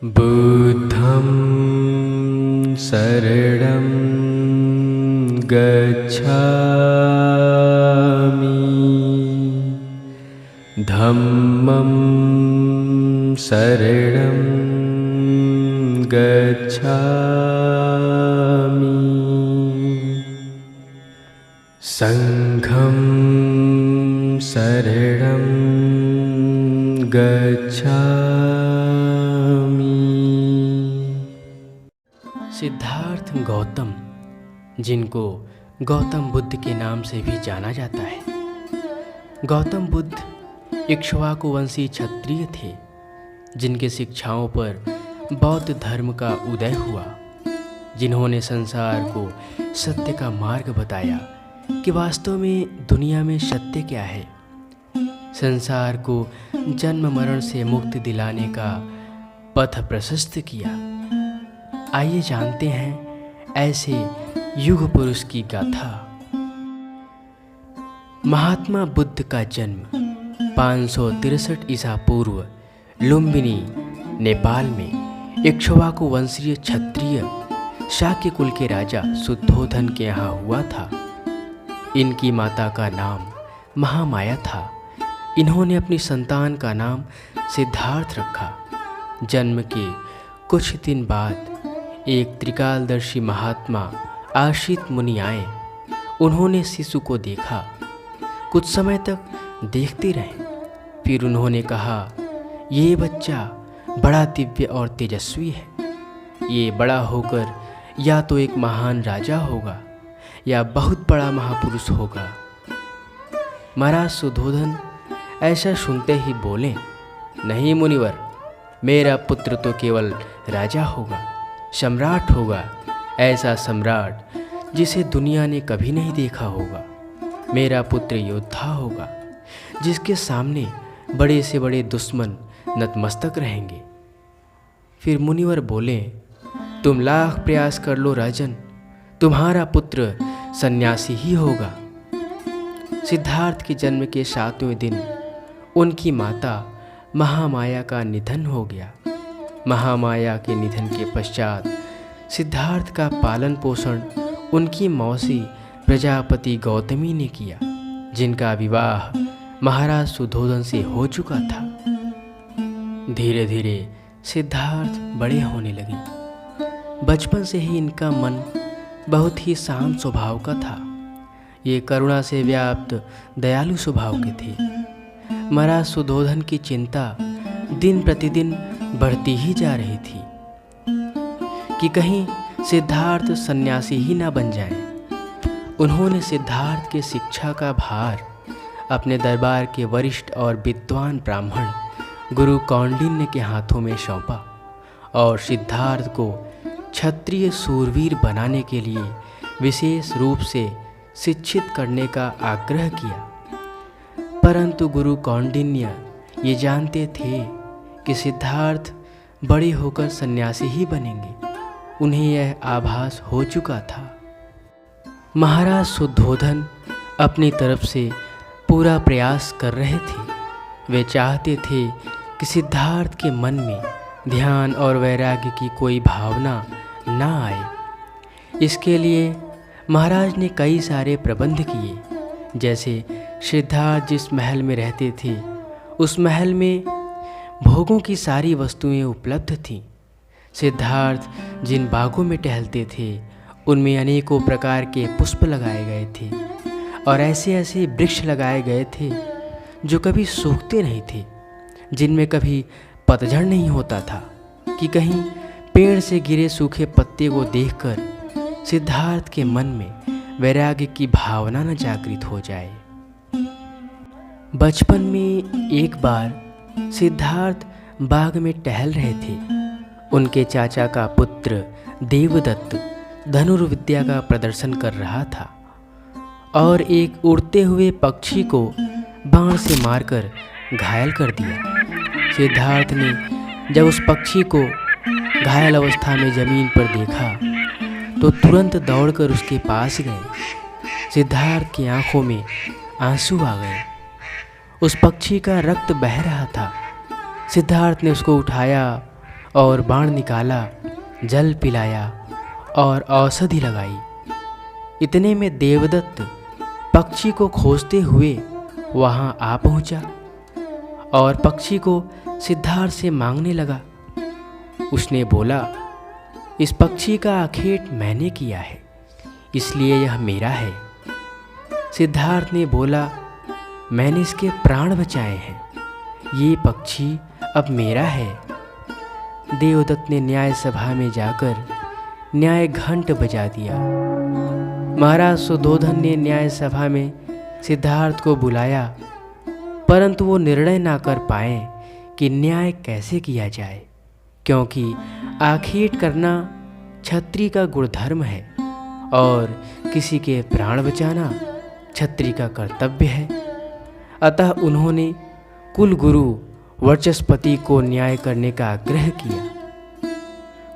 बुद्धं शरणं गच्छामि धम्मं शरणं गच्छामि संघं शरणं गच्छामि। सिद्धार्थ गौतम, जिनको गौतम बुद्ध के नाम से भी जाना जाता है। गौतम बुद्ध इक्ष्वाकु वंशी क्षत्रिय थे, जिनके शिक्षाओं पर बौद्ध धर्म का उदय हुआ, जिन्होंने संसार को सत्य का मार्ग बताया कि वास्तव में दुनिया में सत्य क्या है, संसार को जन्म मरण से मुक्ति दिलाने का पथ प्रशस्त किया। आइए जानते हैं ऐसे युग पुरुष की गाथा। महात्मा बुद्ध का जन्म 563 ईसा पूर्व लुम्बिनी, नेपाल में इक्ष्वाकु वंशीय क्षत्रिय शाक्य कुल के राजा शुद्धोधन के यहाँ हुआ था। इनकी माता का नाम महामाया था। इन्होंने अपनी संतान का नाम सिद्धार्थ रखा। जन्म के कुछ दिन बाद एक त्रिकालदर्शी महात्मा आश्रित मुनि आए। उन्होंने शिशु को देखा, कुछ समय तक देखते रहे। फिर उन्होंने कहा, ये बच्चा बड़ा दिव्य और तेजस्वी है। ये बड़ा होकर या तो एक महान राजा होगा या बहुत बड़ा महापुरुष होगा। महाराज शुद्धोधन ऐसा सुनते ही बोले, नहीं मुनिवर, मेरा पुत्र तो केवल राजा होगा, सम्राट होगा, ऐसा सम्राट जिसे दुनिया ने कभी नहीं देखा होगा। मेरा पुत्र योद्धा होगा, जिसके सामने बड़े से बड़े दुश्मन नतमस्तक रहेंगे। फिर मुनिवर बोले, तुम लाख प्रयास कर लो राजन, तुम्हारा पुत्र सन्यासी ही होगा। सिद्धार्थ के जन्म के 7वें दिन उनकी माता महामाया का निधन हो गया। महामाया के निधन के पश्चात सिद्धार्थ का पालन पोषण उनकी मौसी प्रजापति गौतमी ने किया, जिनका विवाह महाराज शुद्धोधन से हो चुका था। धीरे धीरे सिद्धार्थ बड़े होने लगे। बचपन से ही इनका मन बहुत ही शांत स्वभाव का था। ये करुणा से व्याप्त दयालु स्वभाव के थे। महाराज शुद्धोधन की चिंता दिन प्रतिदिन बढ़ती ही जा रही थी कि कहीं सिद्धार्थ सन्यासी ही ना बन जाए। उन्होंने सिद्धार्थ के शिक्षा का भार अपने दरबार के वरिष्ठ और विद्वान ब्राह्मण गुरु कौंडिन्य के हाथों में सौंपा और सिद्धार्थ को क्षत्रिय सूरवीर बनाने के लिए विशेष रूप से शिक्षित करने का आग्रह किया। परंतु गुरु कौंडिन्य ये जानते थे कि सिद्धार्थ बड़े होकर सन्यासी ही बनेंगे। उन्हें यह आभास हो चुका था। महाराज शुद्धोधन अपनी तरफ से पूरा प्रयास कर रहे थे। वे चाहते थे कि सिद्धार्थ के मन में ध्यान और वैराग्य की कोई भावना ना आए। इसके लिए महाराज ने कई सारे प्रबंध किए। जैसे सिद्धार्थ जिस महल में रहते थे, उस महल में भोगों की सारी वस्तुएं उपलब्ध थीं। सिद्धार्थ जिन बागों में टहलते थे, उनमें अनेकों प्रकार के पुष्प लगाए गए थे और ऐसे ऐसे वृक्ष लगाए गए थे जो कभी सूखते नहीं थे, जिनमें कभी पतझड़ नहीं होता था कि कहीं पेड़ से गिरे सूखे पत्ते को देखकर सिद्धार्थ के मन में वैराग्य की भावना न जागृत हो जाए। बचपन में एक बार सिद्धार्थ बाग में टहल रहे थे। उनके चाचा का पुत्र देवदत्त धनुर्विद्या का प्रदर्शन कर रहा था और एक उड़ते हुए पक्षी को बाण से मारकर घायल कर दिया। सिद्धार्थ ने जब उस पक्षी को घायल अवस्था में जमीन पर देखा तो तुरंत दौड़कर उसके पास गए। सिद्धार्थ की आंखों में आंसू आ गए। उस पक्षी का रक्त बह रहा था। सिद्धार्थ ने उसको उठाया और बाण निकाला, जल पिलाया और औषधि लगाई। इतने में देवदत्त पक्षी को खोजते हुए वहाँ आ पहुँचा और पक्षी को सिद्धार्थ से मांगने लगा। उसने बोला, इस पक्षी का आखेट मैंने किया है, इसलिए यह मेरा है। सिद्धार्थ ने बोला, मैंने इसके प्राण बचाए हैं, ये पक्षी अब मेरा है। देवदत्त ने न्याय सभा में जाकर न्याय घंट बजा दिया। महाराज सुधोधन ने न्याय सभा में सिद्धार्थ को बुलाया, परंतु वो निर्णय ना कर पाए कि न्याय कैसे किया जाए, क्योंकि आखेट करना क्षत्रिय का गुणधर्म है और किसी के प्राण बचाना क्षत्रिय का कर्तव्य है। अतः उन्होंने कुलगुरु वर्चस्पति को न्याय करने का आग्रह किया।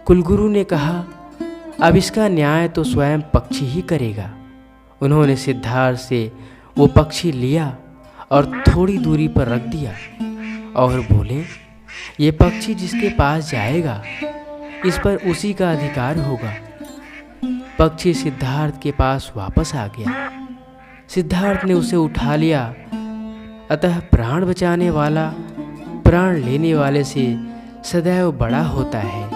कुलगुरु ने कहा, अब इसका न्याय तो स्वयं पक्षी ही करेगा। उन्होंने सिद्धार्थ से वो पक्षी लिया और थोड़ी दूरी पर रख दिया और बोले, ये पक्षी जिसके पास जाएगा इस पर उसी का अधिकार होगा। पक्षी सिद्धार्थ के पास वापस आ गया। सिद्धार्थ ने उसे उठा लिया। अतः प्राण बचाने वाला प्राण लेने वाले से सदैव बड़ा होता है।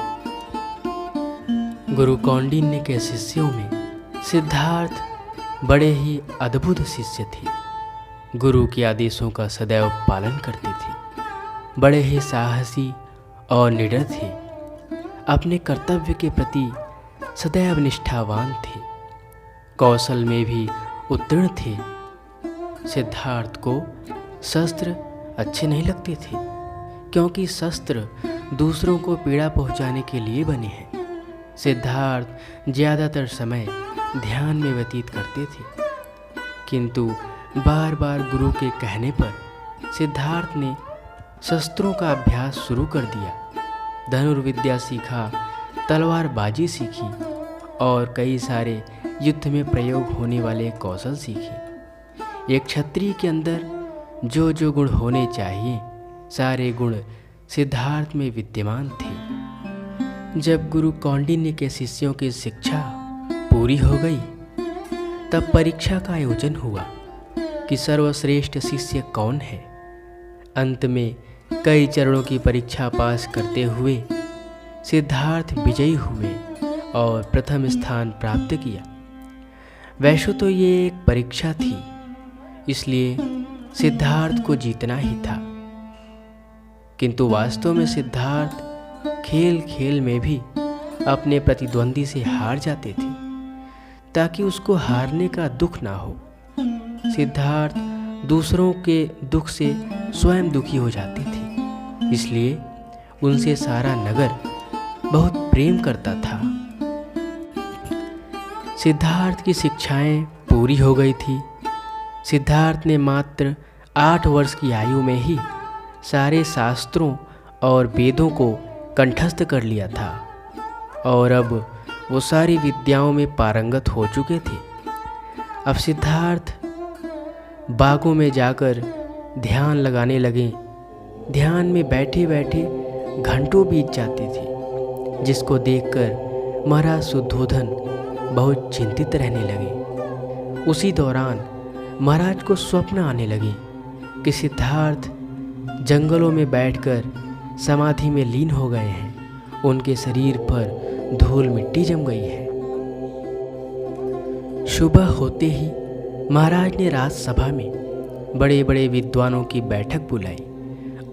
गुरु कौंडिन्य के शिष्यों में सिद्धार्थ बड़े ही अद्भुत शिष्य थे। गुरु के आदेशों का सदैव पालन करते थे, बड़े ही साहसी और निडर थे, अपने कर्तव्य के प्रति सदैव निष्ठावान थे, कौशल में भी उत्तीर्ण थे। सिद्धार्थ को शस्त्र अच्छे नहीं लगते थे, क्योंकि शस्त्र दूसरों को पीड़ा पहुंचाने के लिए बने हैं। सिद्धार्थ ज़्यादातर समय ध्यान में व्यतीत करते थे, किंतु बार बार गुरु के कहने पर सिद्धार्थ ने शस्त्रों का अभ्यास शुरू कर दिया। धनुर्विद्या सीखा, तलवारबाजी सीखी और कई सारे युद्ध में प्रयोग होने वाले कौशल सीखे। एक क्षत्रिय के अंदर जो जो गुण होने चाहिए, सारे गुण सिद्धार्थ में विद्यमान थे। जब गुरु कौंडिन्य के शिष्यों की शिक्षा पूरी हो गई, तब परीक्षा का आयोजन हुआ कि सर्वश्रेष्ठ शिष्य कौन है। अंत में कई चरणों की परीक्षा पास करते हुए सिद्धार्थ विजयी हुए और प्रथम स्थान प्राप्त किया। वैसे तो ये एक परीक्षा थी, इसलिए सिद्धार्थ को जीतना ही था, किंतु वास्तव में सिद्धार्थ खेल खेल में भी अपने प्रतिद्वंदी से हार जाते थे, ताकि उसको हारने का दुख ना हो। सिद्धार्थ दूसरों के दुख से स्वयं दुखी हो जाते थे, इसलिए उनसे सारा नगर बहुत प्रेम करता था। सिद्धार्थ की शिक्षाएं पूरी हो गई थी। सिद्धार्थ ने मात्र 8 वर्ष की आयु में ही सारे शास्त्रों और वेदों को कंठस्थ कर लिया था और अब वो सारी विद्याओं में पारंगत हो चुके थे। अब सिद्धार्थ बागों में जाकर ध्यान लगाने लगे। ध्यान में बैठे बैठे घंटों बीत जाते थे, जिसको देखकर महाराज शुद्धोधन बहुत चिंतित रहने लगे। उसी दौरान महाराज को स्वप्न आने लगे कि सिद्धार्थ जंगलों में बैठकर समाधि में लीन हो गए हैं। उनके शरीर पर धूल मिट्टी जम गई है। सुबह होते ही महाराज ने राजसभा में बड़े बड़े विद्वानों की बैठक बुलाई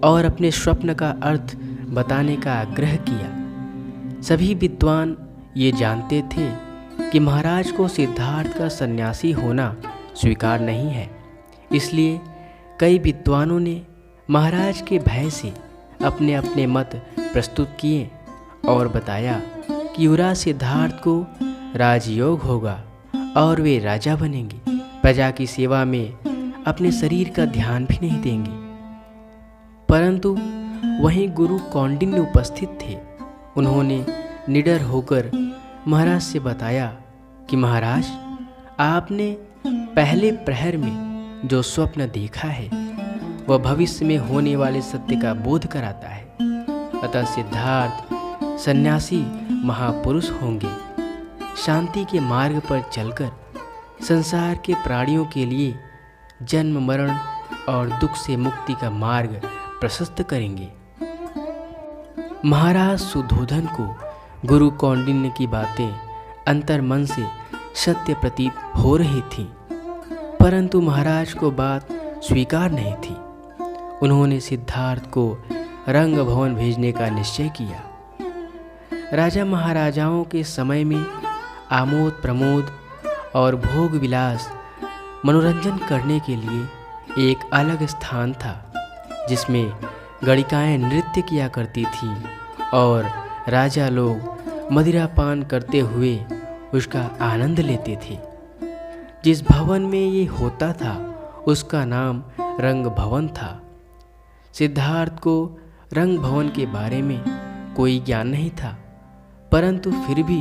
और अपने स्वप्न का अर्थ बताने का आग्रह किया। सभी विद्वान ये जानते थे कि महाराज को सिद्धार्थ का सन्यासी होना स्वीकार नहीं है, इसलिए कई विद्वानों ने महाराज के भय से अपने अपने मत प्रस्तुत किए और बताया कि युवराज सिद्धार्थ को राजयोग होगा और वे राजा बनेंगे, प्रजा की सेवा में अपने शरीर का ध्यान भी नहीं देंगे। परंतु वहीं गुरु कौंडिन्य उपस्थित थे। उन्होंने निडर होकर महाराज से बताया कि महाराज, आपने पहले प्रहर में जो स्वप्न देखा है वह भविष्य में होने वाले सत्य का बोध कराता है। अतः सिद्धार्थ सन्यासी महापुरुष होंगे। शांति के मार्ग पर चलकर संसार के प्राणियों के लिए जन्म मरण और दुख से मुक्ति का मार्ग प्रशस्त करेंगे। महाराज सुधोधन को गुरु कौंडिन्य की बातें अंतर मन से सत्य प्रतीत हो रही थीं, परंतु महाराज को बात स्वीकार नहीं थी। उन्होंने सिद्धार्थ को रंग भवन भेजने का निश्चय किया। राजा महाराजाओं के समय में आमोद प्रमोद और भोग विलास मनोरंजन करने के लिए एक अलग स्थान था, जिसमें गणिकाएँ नृत्य किया करती थीं और राजा लोग मदिरापान करते हुए उसका आनंद लेते थे। जिस भवन में ये होता था उसका नाम रंग भवन था। सिद्धार्थ को रंग भवन के बारे में कोई ज्ञान नहीं था, परंतु फिर भी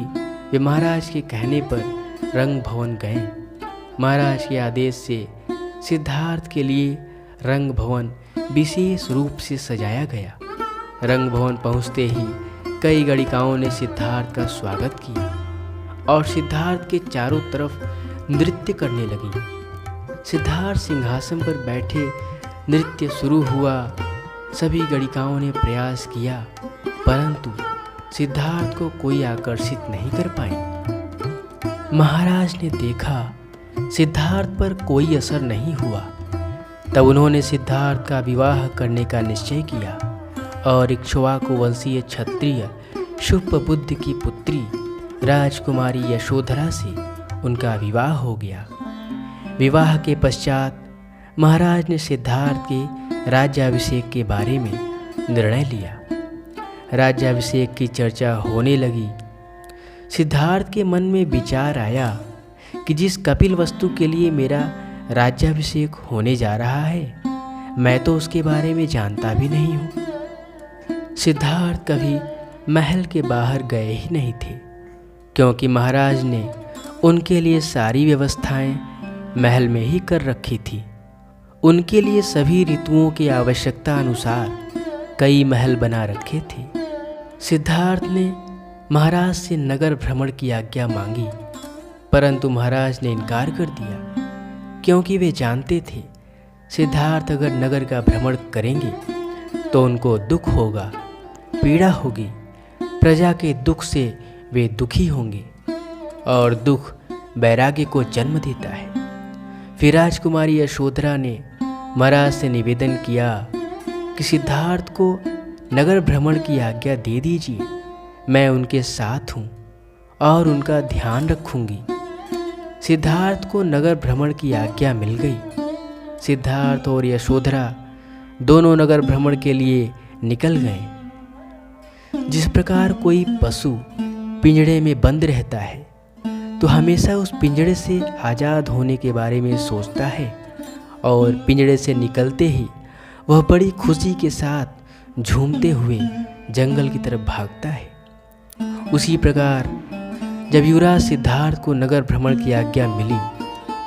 वे महाराज के कहने पर रंग भवन गए। महाराज के आदेश से सिद्धार्थ के लिए रंग भवन विशेष रूप से सजाया गया। रंग भवन पहुँचते ही कई गणिकाओं ने सिद्धार्थ का स्वागत किया और सिद्धार्थ के चारों तरफ नृत्य करने लगी। सिद्धार्थ सिंहासन पर बैठे, नृत्य शुरू हुआ। सभी गणिकाओं ने प्रयास किया, परंतु सिद्धार्थ को कोई आकर्षित नहीं कर पाई। महाराज ने देखा सिद्धार्थ पर कोई असर नहीं हुआ। तब उन्होंने सिद्धार्थ का विवाह करने का निश्चय किया और इक्ष्वाकु वंशीय क्षत्रिय शुभबुद्ध की पुत्री राजकुमारी यशोधरा से उनका विवाह हो गया। विवाह के पश्चात महाराज ने सिद्धार्थ के राज्याभिषेक के बारे में निर्णय लिया। राज्याभिषेक की चर्चा होने लगी। सिद्धार्थ के मन में विचार आया कि जिस कपिल वस्तु के लिए मेरा राज्याभिषेक होने जा रहा है, मैं तो उसके बारे में जानता भी नहीं हूँ। सिद्धार्थ कभी महल के बाहर गए ही नहीं थे, क्योंकि महाराज ने उनके लिए सारी व्यवस्थाएं महल में ही कर रखी थी। उनके लिए सभी ऋतुओं की आवश्यकता अनुसार कई महल बना रखे थे। सिद्धार्थ ने महाराज से नगर भ्रमण की आज्ञा मांगी, परंतु महाराज ने इनकार कर दिया, क्योंकि वे जानते थे सिद्धार्थ अगर नगर का भ्रमण करेंगे तो उनको दुख होगा, पीड़ा होगी। प्रजा के दुख से वे दुखी होंगे और दुख वैराग्य को जन्म देता है। फिर राजकुमारी यशोधरा ने महाराज से निवेदन किया कि सिद्धार्थ को नगर भ्रमण की आज्ञा दे दीजिए। मैं उनके साथ हूँ और उनका ध्यान रखूँगी। सिद्धार्थ को नगर भ्रमण की आज्ञा मिल गई। सिद्धार्थ और यशोधरा दोनों नगर भ्रमण के लिए निकल गए। जिस प्रकार कोई पशु पिंजड़े में बंद रहता है तो हमेशा उस पिंजड़े से आज़ाद होने के बारे में सोचता है और पिंजड़े से निकलते ही वह बड़ी खुशी के साथ झूमते हुए जंगल की तरफ भागता है, उसी प्रकार जब युवराज सिद्धार्थ को नगर भ्रमण की आज्ञा मिली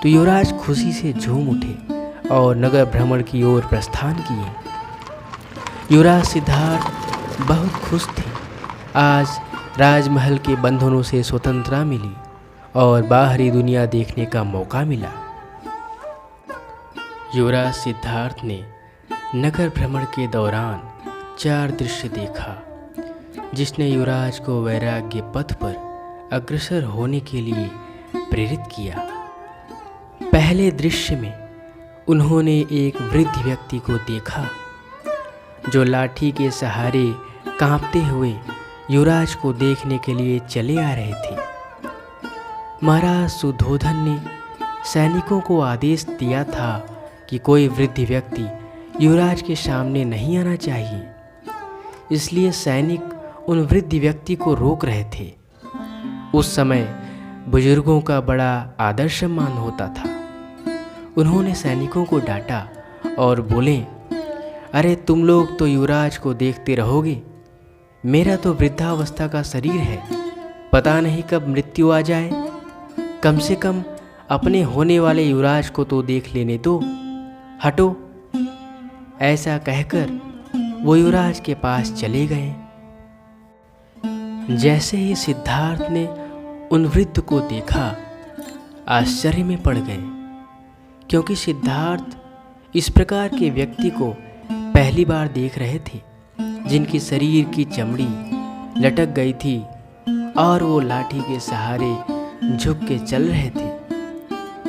तो युवराज खुशी से झूम उठे और नगर भ्रमण की ओर प्रस्थान किए। युवराज सिद्धार्थ बहुत खुश थे। आज राजमहल के बंधनों से स्वतंत्रता मिली और बाहरी दुनिया देखने का मौका मिला। युवराज सिद्धार्थ ने नगर भ्रमण के दौरान 4 दृश्य देखा, जिसने युवराज को वैराग्य पथ पर अग्रसर होने के लिए प्रेरित किया। पहले दृश्य में उन्होंने एक वृद्ध व्यक्ति को देखा जो लाठी के सहारे कांपते हुए युवराज को देखने के लिए चले आ रहे थे। महाराज सुधोधन ने सैनिकों को आदेश दिया था कि कोई वृद्ध व्यक्ति युवराज के सामने नहीं आना चाहिए, इसलिए सैनिक उन वृद्ध व्यक्ति को रोक रहे थे। उस समय बुजुर्गों का बड़ा आदर सम्मान होता था। उन्होंने सैनिकों को डांटा और बोले, अरे तुम लोग तो युवराज को देखते रहोगे, मेरा तो वृद्धावस्था का शरीर है, पता नहीं कब मृत्यु आ जाए। कम से कम अपने होने वाले युवराज को तो देख लेने दो, हटो। ऐसा कहकर वो युवराज के पास चले गए। जैसे ही सिद्धार्थ ने उन वृद्ध को देखा, आश्चर्य में पड़ गए, क्योंकि सिद्धार्थ इस प्रकार के व्यक्ति को पहली बार देख रहे थे, जिनकी शरीर की चमड़ी लटक गई थी और वो लाठी के सहारे झुक के चल रहे थे।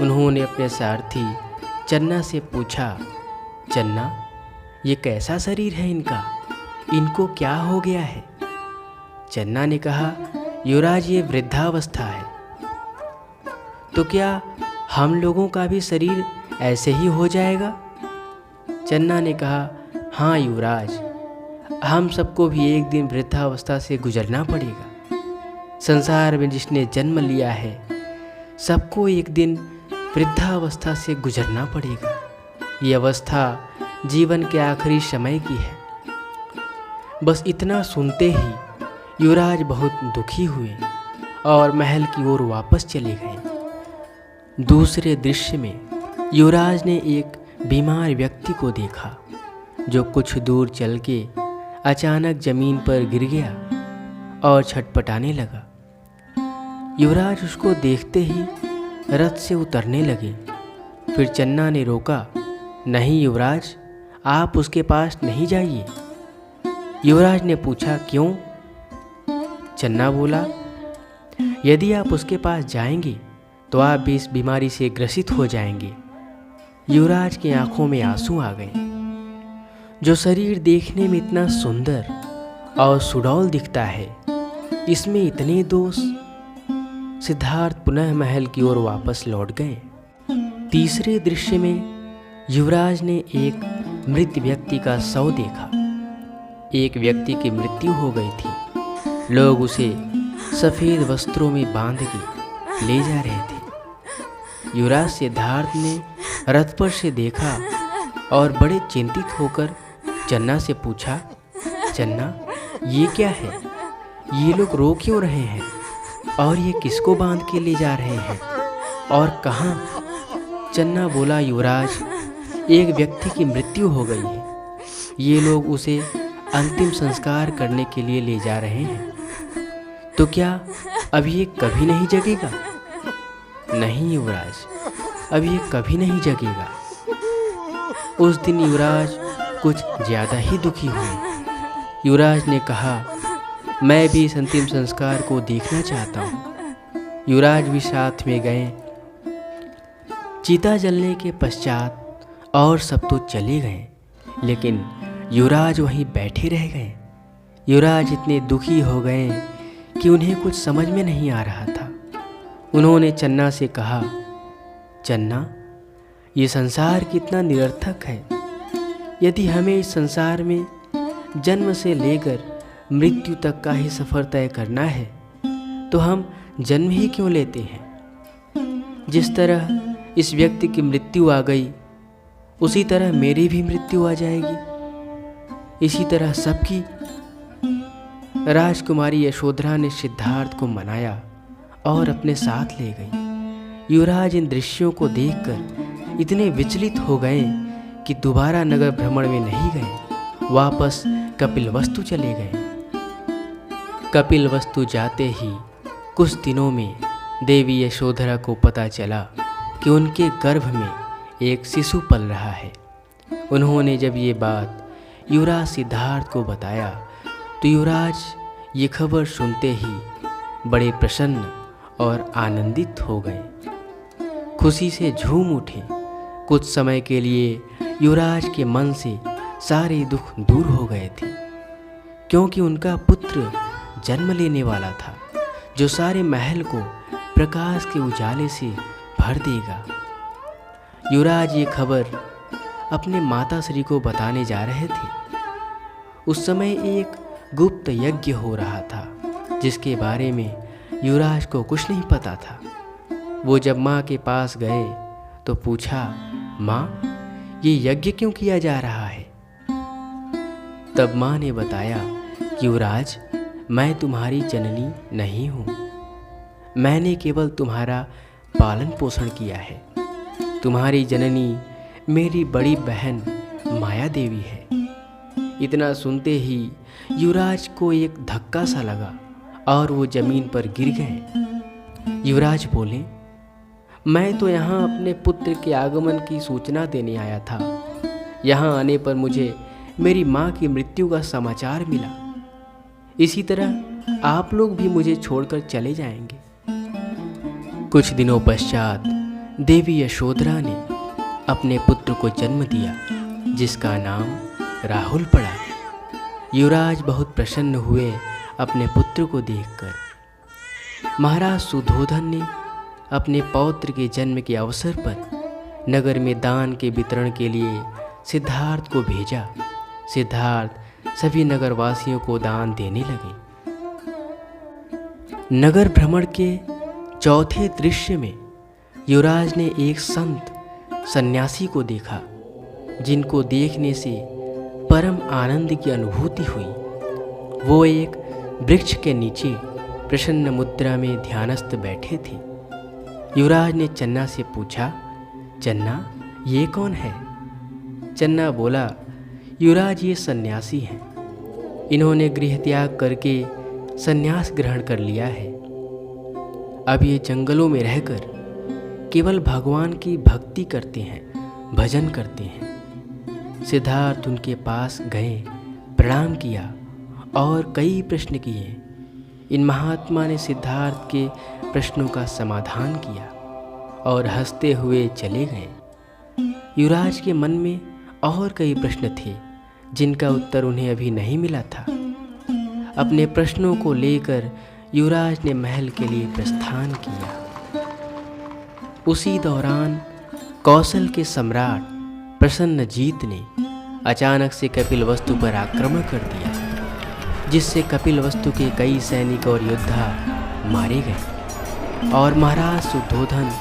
उन्होंने अपने सारथी चन्ना से पूछा, चन्ना, ये कैसा शरीर है इनका? इनको क्या हो गया है? चन्ना ने कहा, युवराज, ये वृद्धावस्था है। तो क्या हम लोगों का भी शरीर ऐसे ही हो जाएगा? चन्ना ने कहा, हाँ युवराज, हम सबको भी एक दिन वृद्धावस्था से गुजरना पड़ेगा। संसार में जिसने जन्म लिया है, सबको एक दिन वृद्धावस्था से गुजरना पड़ेगा। ये अवस्था जीवन के आखिरी समय की है। बस इतना सुनते ही युवराज बहुत दुखी हुए और महल की ओर वापस चले गए। दूसरे दृश्य में युवराज ने एक बीमार व्यक्ति को देखा, जो कुछ दूर चल के अचानक जमीन पर गिर गया और छटपटाने लगा। युवराज उसको देखते ही रथ से उतरने लगे। फिर चन्ना ने रोका, नहीं युवराज, आप उसके पास नहीं जाइए। युवराज ने पूछा, क्यों? चन्ना बोला, यदि आप उसके पास जाएंगे तो आप भी इस बीमारी से ग्रसित हो जाएंगे। युवराज की आंखों में आंसू आ गए। जो शरीर देखने में इतना सुंदर और सुडौल दिखता है, इसमें इतने दोष। सिद्धार्थ पुनः महल की ओर वापस लौट गए। तीसरे दृश्य में युवराज ने एक मृत व्यक्ति का शव देखा। एक व्यक्ति की मृत्यु हो गई थी। लोग उसे सफ़ेद वस्त्रों में बांध के ले जा रहे थे। युवराज सिद्धार्थ ने रथ पर से देखा और बड़े चिंतित होकर चन्ना से पूछा, चन्ना, ये क्या है? ये लोग रो क्यों रहे हैं? और ये किसको बांध के ले जा रहे हैं और कहाँ? चन्ना बोला, युवराज, एक व्यक्ति की मृत्यु हो गई है। ये लोग उसे अंतिम संस्कार करने के लिए ले जा रहे हैं। तो क्या अब ये कभी नहीं जगेगा? नहीं युवराज, अब ये कभी नहीं जगेगा। उस दिन युवराज कुछ ज़्यादा ही दुखी हुए। युवराज ने कहा, मैं भी इस अंतिम संस्कार को देखना चाहता हूँ। युवराज भी साथ में गए। चिता जलने के पश्चात और सब तो चले गए, लेकिन युवराज वहीं बैठे रह गए। युवराज इतने दुखी हो गए कि उन्हें कुछ समझ में नहीं आ रहा था। उन्होंने चन्ना से कहा, चन्ना, ये संसार कितना निरर्थक है। यदि हमें इस संसार में जन्म से लेकर मृत्यु तक का ही सफ़र तय करना है, तो हम जन्म ही क्यों लेते हैं? जिस तरह इस व्यक्ति की मृत्यु आ गई, उसी तरह मेरी भी मृत्यु आ जाएगी। इसी तरह सबकी। राजकुमारी यशोधरा ने सिद्धार्थ को मनाया और अपने साथ ले गई। युवराज इन दृश्यों को देखकर इतने विचलित हो गए कि दोबारा नगर भ्रमण में नहीं गए, वापस कपिलवस्तु चले गए। कपिलवस्तु जाते ही कुछ दिनों में देवी यशोधरा को पता चला कि उनके गर्भ में एक शिशु पल रहा है। उन्होंने जब ये बात युवराज सिद्धार्थ को बताया तो युवराज ये खबर सुनते ही बड़े प्रसन्न और आनंदित हो गए, खुशी से झूम उठे। कुछ समय के लिए युवराज के मन से सारे दुख दूर हो गए थे, क्योंकि उनका पुत्र जन्म लेने वाला था, जो सारे महल को प्रकाश के उजाले से भर देगा। युवराज ये खबर अपने माता श्री को बताने जा रहे थे। उस समय एक गुप्त यज्ञ हो रहा था, जिसके बारे में युवराज को कुछ नहीं पता था। वो जब माँ के पास गए तो पूछा, माँ, ये यज्ञ क्यों किया जा रहा है? तब माँ ने बताया कि युवराज, मैं तुम्हारी जननी नहीं हूँ। मैंने केवल तुम्हारा पालन पोषण किया है। तुम्हारी जननी मेरी बड़ी बहन माया देवी है। इतना सुनते ही युवराज को एक धक्का सा लगा और वो जमीन पर गिर गए। युवराज बोले, मैं तो यहाँ अपने पुत्र के आगमन की सूचना देने आया था। यहाँ आने पर मुझे मेरी माँ की मृत्यु का समाचार मिला। इसी तरह आप लोग भी मुझे छोड़कर चले जाएंगे। कुछ दिनों पश्चात देवी यशोधरा ने अपने पुत्र को जन्म दिया, जिसका नाम राहुल पड़ा। युवराज बहुत प्रसन्न हुए अपने पुत्र को देखकर। महाराज सुधोधन ने अपने पौत्र के जन्म के अवसर पर नगर में दान के वितरण के लिए सिद्धार्थ को भेजा। सिद्धार्थ सभी नगरवासियों को दान देने लगे। नगर भ्रमण के चौथे दृश्य में युवराज ने एक संत सन्यासी को देखा, जिनको देखने से परम आनंद की अनुभूति हुई। वो एक वृक्ष के नीचे प्रसन्न मुद्रा में ध्यानस्थ बैठे थे। युवराज ने चन्ना से पूछा, चन्ना, ये कौन है? चन्ना बोला, युवराज, ये सन्यासी हैं। इन्होंने गृह त्याग करके सन्यास ग्रहण कर लिया है। अब ये जंगलों में रहकर केवल भगवान की भक्ति करते हैं, भजन करते हैं। सिद्धार्थ उनके पास गए, प्रणाम किया और कई प्रश्न किए। इन महात्मा ने सिद्धार्थ के प्रश्नों का समाधान किया और हंसते हुए चले गए। युवराज के मन में और कई प्रश्न थे, जिनका उत्तर उन्हें अभी नहीं मिला था। अपने प्रश्नों को लेकर युवराज ने महल के लिए प्रस्थान किया। उसी दौरान कौशल के सम्राट प्रसन्नजीत ने अचानक से कपिलवस्तु पर आक्रमण कर दिया, जिससे कपिलवस्तु के कई सैनिक और योद्धा मारे गए और महाराज सुधोधन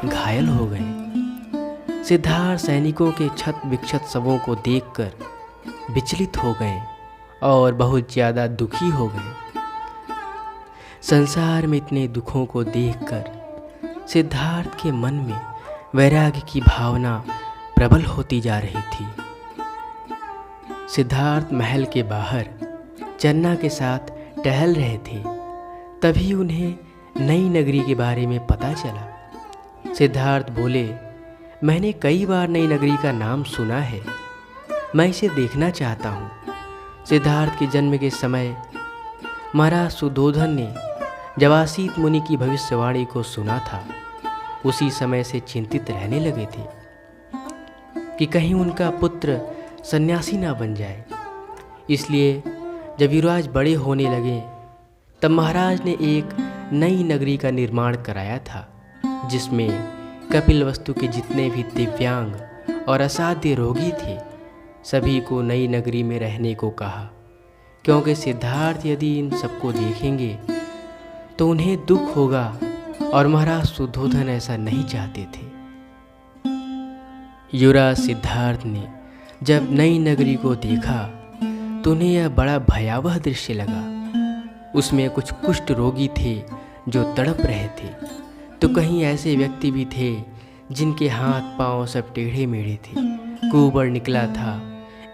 घायल हो गए। सिद्धार्थ सैनिकों के क्षत विक्षत शवों को देखकर विचलित हो गए और बहुत ज़्यादा दुखी हो गए। संसार में इतने दुखों को देखकर सिद्धार्थ के मन में वैराग्य की भावना प्रबल होती जा रही थी। सिद्धार्थ महल के बाहर चन्ना के साथ टहल रहे थे। तभी उन्हें नई नगरी के बारे में पता चला। सिद्धार्थ बोले, मैंने कई बार नई नगरी का नाम सुना है, मैं इसे देखना चाहता हूँ। सिद्धार्थ के जन्म के समय महाराज सुधोधन ने जवासीत मुनि की भविष्यवाणी को सुना था। उसी समय से चिंतित रहने लगे थे कि कहीं उनका पुत्र सन्यासी ना बन जाए। इसलिए जब युवराज बड़े होने लगे, तब महाराज ने एक नई नगरी का निर्माण कराया था, जिसमें कपिलवस्तु के जितने भी दिव्यांग और असाध्य रोगी थे, सभी को नई नगरी में रहने को कहा, क्योंकि सिद्धार्थ यदि इन सबको देखेंगे तो उन्हें दुख होगा और महाराज सुधोधन ऐसा नहीं चाहते थे। युवराज सिद्धार्थ ने जब नई नगरी को देखा तो उन्हें यह बड़ा भयावह दृश्य लगा। उसमें कुछ कुष्ठ रोगी थे जो तड़प रहे थे, तो कहीं ऐसे व्यक्ति भी थे जिनके हाथ पांव सब टेढ़े मेढ़े थे, कुबड़ निकला था।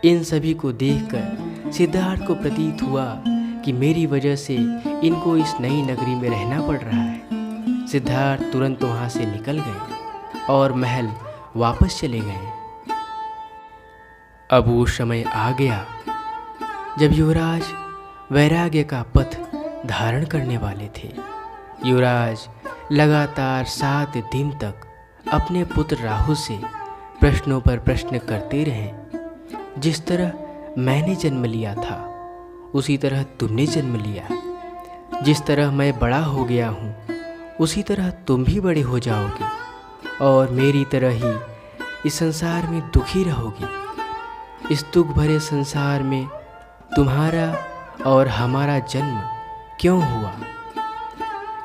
इन सभी को देखकर सिद्धार्थ को प्रतीत हुआ कि मेरी वजह से इनको इस नई नगरी में रहना पड़ रहा है। सिद्धार्थ तुरंत वहाँ से निकल गए और महल वापस चले गए। अब वो समय आ गया जब युवराज वैराग्य का पथ धारण करने वाले थे। युवराज लगातार 7 दिन तक अपने पुत्र राहुल से प्रश्नों पर प्रश्न करते रहे। जिस तरह मैंने जन्म लिया था, उसी तरह तुमने जन्म लिया। जिस तरह मैं बड़ा हो गया हूँ, उसी तरह तुम भी बड़े हो जाओगे और मेरी तरह ही इस संसार में दुखी रहोगे। इस दुख भरे संसार में तुम्हारा और हमारा जन्म क्यों हुआ?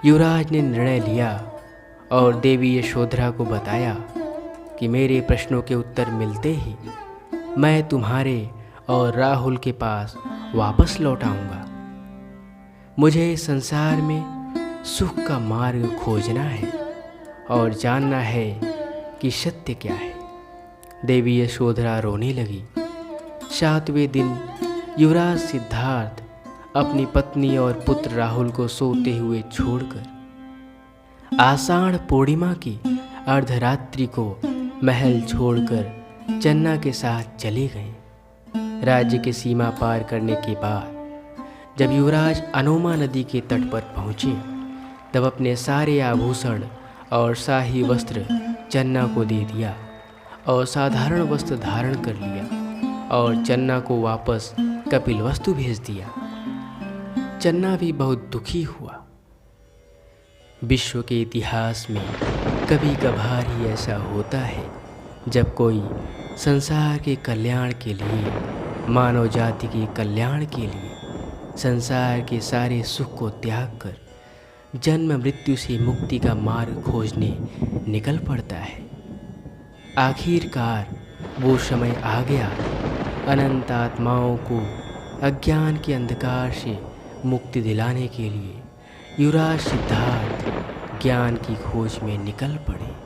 युवराज ने निर्णय लिया और देवी यशोधरा को बताया कि मेरे प्रश्नों के उत्तर मिलते ही मैं तुम्हारे और राहुल के पास वापस लौट आऊँगा। मुझे इस संसार में सुख का मार्ग खोजना है और जानना है कि सत्य क्या है। देवी यशोधरा रोने लगी। 7वें दिन युवराज सिद्धार्थ अपनी पत्नी और पुत्र राहुल को सोते हुए छोड़कर आषाढ़ पूर्णिमा की अर्धरात्रि को महल छोड़कर चन्ना के साथ चले गए। राज्य की सीमा पार करने के बाद जब युवराज अनोमा नदी के तट पर पहुँचे तब अपने सारे आभूषण और शाही वस्त्र चन्ना को दे दिया और साधारण वस्त्र धारण कर लिया और चन्ना को वापस कपिलवस्तु भेज दिया। चन्ना भी बहुत दुखी हुआ। विश्व के इतिहास में कभी कभार ही ऐसा होता है जब कोई संसार के कल्याण के लिए, मानव जाति के कल्याण के लिए संसार के सारे सुख को त्याग कर जन्म मृत्यु से मुक्ति का मार्ग खोजने निकल पड़ता है। आखिरकार वो समय आ गया, अनंत आत्माओं को अज्ञान के अंधकार से मुक्ति दिलाने के लिए युवराज सिद्धार्थ ज्ञान की खोज में निकल पड़े।